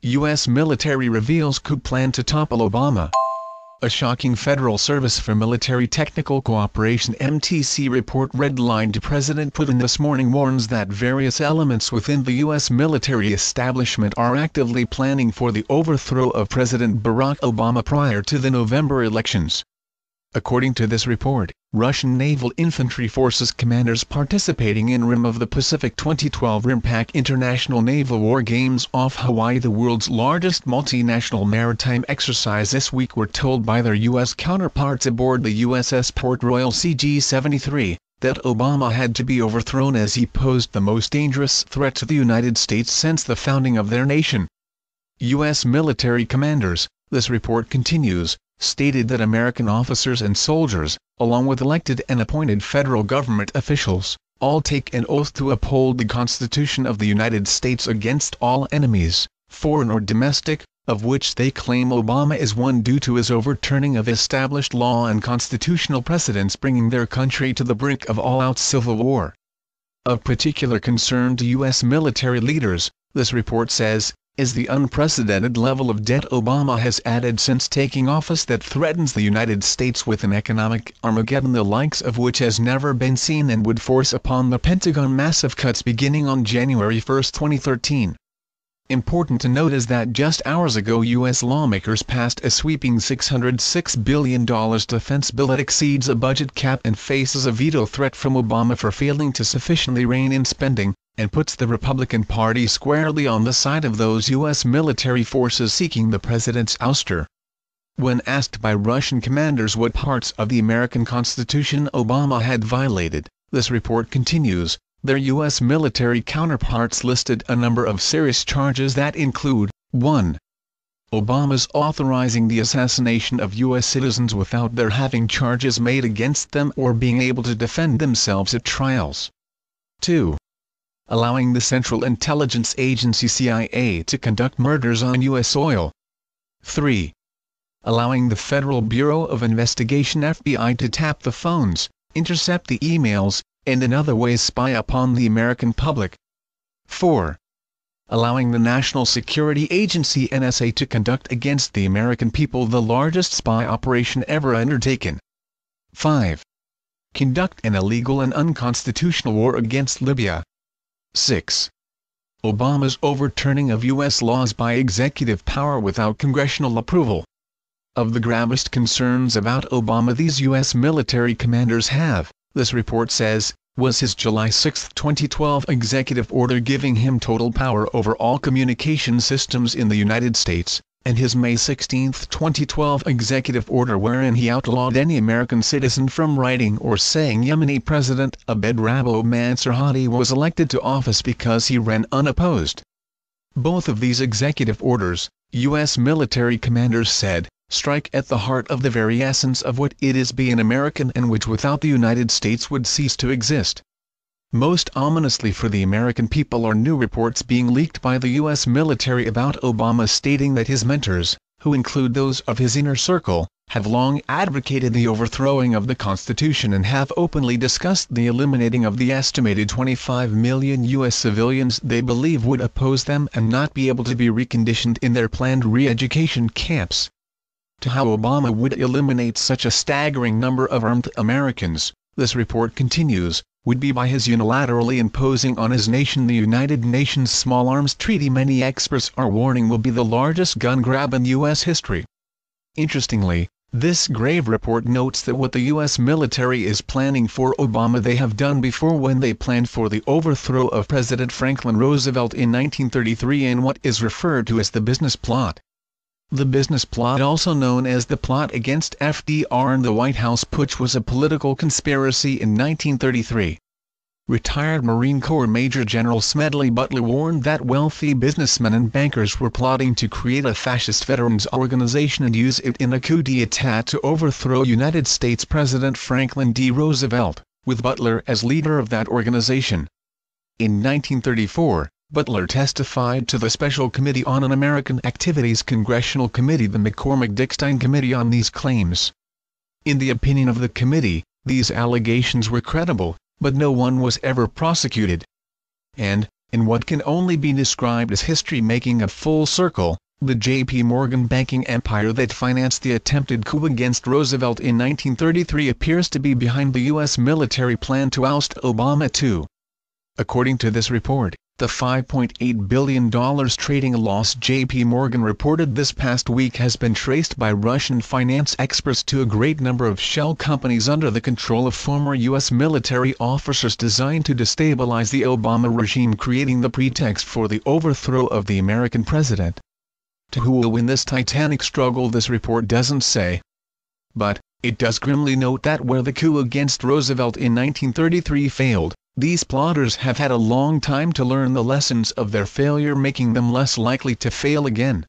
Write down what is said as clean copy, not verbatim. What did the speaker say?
U.S. military reveals coup plan to topple Obama. A shocking Federal Service for Military Technical Cooperation (MTC) report redlined President Putin this morning warns that various elements within the U.S. military establishment are actively planning for the overthrow of President Barack Obama prior to the November elections. According to this report, Russian Naval Infantry Forces commanders participating in Rim of the Pacific 2012 RIMPAC International Naval War Games off Hawaii, the world's largest multinational maritime exercise this week, were told by their U.S. counterparts aboard the USS Port Royal CG-73, that Obama had to be overthrown as he posed the most dangerous threat to the United States since the founding of their nation. U.S. military commanders, this report continues, stated that American officers and soldiers, along with elected and appointed federal government officials, all take an oath to uphold the Constitution of the United States against all enemies, foreign or domestic, of which they claim Obama is one due to his overturning of established law and constitutional precedents, bringing their country to the brink of all-out civil war. Of particular concern to U.S. military leaders, this report says, is the unprecedented level of debt Obama has added since taking office that threatens the United States with an economic Armageddon the likes of which has never been seen, and would force upon the Pentagon massive cuts beginning on January 1, 2013. Important to note is that just hours ago U.S. lawmakers passed a sweeping $606 billion defense bill that exceeds a budget cap and faces a veto threat from Obama for failing to sufficiently rein in spending, and puts the Republican Party squarely on the side of those U.S. military forces seeking the president's ouster. When asked by Russian commanders what parts of the American Constitution Obama had violated, this report continues, their U.S. military counterparts listed a number of serious charges that include, 1. Obama's authorizing the assassination of U.S. citizens without their having charges made against them or being able to defend themselves at trials. 2. Allowing the Central Intelligence Agency CIA to conduct murders on U.S. soil. 3. Allowing the Federal Bureau of Investigation (FBI) to tap the phones, intercept the emails, and in other ways spy upon the American public. 4. Allowing the National Security Agency (NSA) to conduct against the American people the largest spy operation ever undertaken. 5. Conduct an illegal and unconstitutional war against Libya. 6. Obama's overturning of U.S. laws by executive power without congressional approval. Of the gravest concerns about Obama these U.S. military commanders have, this report says, was his July 6, 2012 executive order giving him total power over all communication systems in the United States, and his May 16, 2012 executive order wherein he outlawed any American citizen from writing or saying Yemeni President Abed Rabo Mansur Hadi was elected to office because he ran unopposed. Both of these executive orders, U.S. military commanders said, strike at the heart of the very essence of what it is to be an American, and which without the United States would cease to exist. Most ominously for the American people are new reports being leaked by the U.S. military about Obama stating that his mentors, who include those of his inner circle, have long advocated the overthrowing of the Constitution and have openly discussed the eliminating of the estimated 25 million U.S. civilians they believe would oppose them and not be able to be reconditioned in their planned re-education camps. To how Obama would eliminate such a staggering number of armed Americans, this report continues, would be by his unilaterally imposing on his nation the United Nations Small Arms Treaty many experts are warning will be the largest gun grab in U.S. history. Interestingly, this grave report notes that what the U.S. military is planning for Obama they have done before when they planned for the overthrow of President Franklin Roosevelt in 1933 in what is referred to as the business plot. The business plot, also known as the plot against FDR and the White House Putsch, was a political conspiracy in 1933. Retired Marine Corps Major General Smedley Butler warned that wealthy businessmen and bankers were plotting to create a fascist veterans organization and use it in a coup d'etat to overthrow United States President Franklin D. Roosevelt, with Butler as leader of that organization. In 1934, Butler testified to the Special Committee on Un-American Activities Congressional Committee, the McCormick-Dickstein Committee, on these claims. In the opinion of the committee, these allegations were credible, but no one was ever prosecuted. And, In what can only be described as history making a full circle, the J.P. Morgan banking empire that financed the attempted coup against Roosevelt in 1933 appears to be behind the U.S. military plan to oust Obama too. According to this report, the $5.8 billion trading loss J.P. Morgan reported this past week has been traced by Russian finance experts to a great number of shell companies under the control of former U.S. military officers designed to destabilize the Obama regime, creating the pretext for the overthrow of the American president. To who will win this titanic struggle, this report doesn't say. But it does grimly note that where the coup against Roosevelt in 1933 failed, these plotters have had a long time to learn the lessons of their failure, making them less likely to fail again.